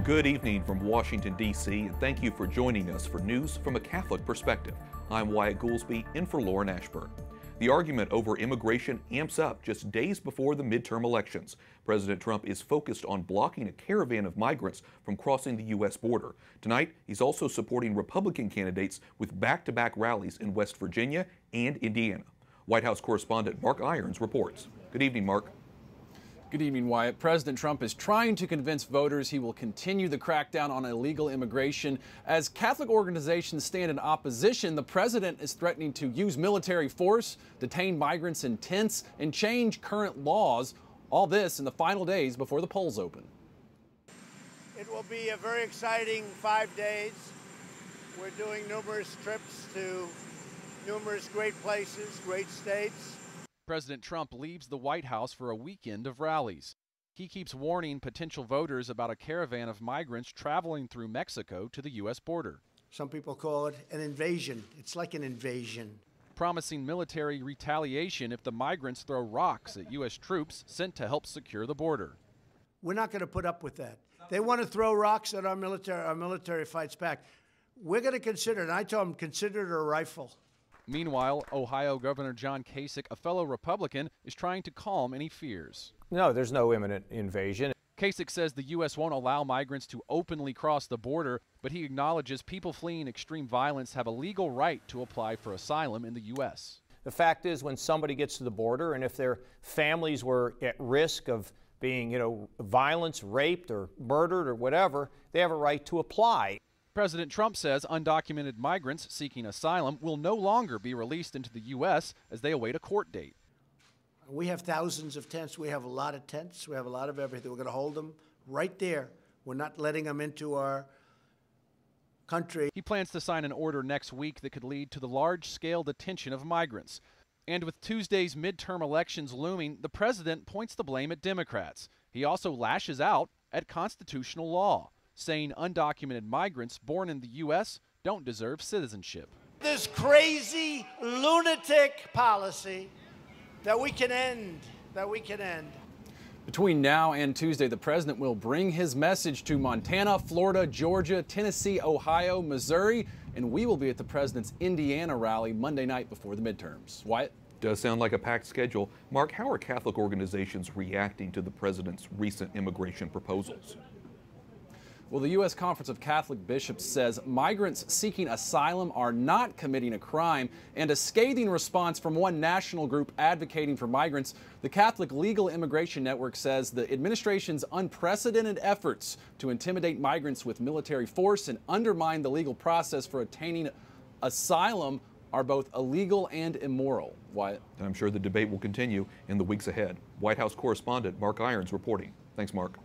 Good evening from Washington, D.C., and thank you for joining us for news from a Catholic perspective. I'm Wyatt Goolsby, in for Lauren Ashburn. The argument over immigration amps up just days before the midterm elections. President Trump is focused on blocking a caravan of migrants from crossing the U.S. border. Tonight, he's also supporting Republican candidates with back-to-back rallies in West Virginia and Indiana. White House correspondent Mark Irons reports. Good evening, Mark. Good evening, Wyatt. President Trump is trying to convince voters he will continue the crackdown on illegal immigration. As Catholic organizations stand in opposition, the president is threatening to use military force, detain migrants in tents, and change current laws. All this in the final days before the polls open. It will be a very exciting 5 days. We're doing numerous trips to numerous great places, great states. President Trump leaves the White House for a weekend of rallies. He keeps warning potential voters about a caravan of migrants traveling through Mexico to the U.S. border. Some people call it an invasion. It's like an invasion. Promising military retaliation if the migrants throw rocks at U.S. troops sent to help secure the border. We're not going to put up with that. They want to throw rocks at our military fights back. We're going to consider it. And I told them, consider it a rifle. Meanwhile, Ohio Governor John Kasich, a fellow Republican, is trying to calm any fears. No, there's no imminent invasion. Kasich says the U.S. won't allow migrants to openly cross the border, but he acknowledges people fleeing extreme violence have a legal right to apply for asylum in the U.S. The fact is, when somebody gets to the border, and if their families were at risk of being, violence, raped or murdered or whatever, they have a right to apply. President Trump says undocumented migrants seeking asylum will no longer be released into the U.S. as they await a court date. We have thousands of tents. We have a lot of tents. We have a lot of everything. We're going to hold them right there. We're not letting them into our country. He plans to sign an order next week that could lead to the large-scale detention of migrants. And with Tuesday's midterm elections looming, the president points the blame at Democrats. He also lashes out at constitutional law, saying undocumented migrants born in the U.S. don't deserve citizenship. This crazy, lunatic policy that we can end, Between now and Tuesday, the president will bring his message to Montana, Florida, Georgia, Tennessee, Ohio, Missouri, and we will be at the president's Indiana rally Monday night before the midterms. Wyatt? Does sound like a packed schedule. Mark, how are Catholic organizations reacting to the president's recent immigration proposals? Well, the U.S. Conference of Catholic Bishops says migrants seeking asylum are not committing a crime, and a scathing response from one national group advocating for migrants. The Catholic Legal Immigration Network says the administration's unprecedented efforts to intimidate migrants with military force and undermine the legal process for attaining asylum are both illegal and immoral. Wyatt? I'm sure the debate will continue in the weeks ahead. White House correspondent Mark Irons reporting. Thanks, Mark.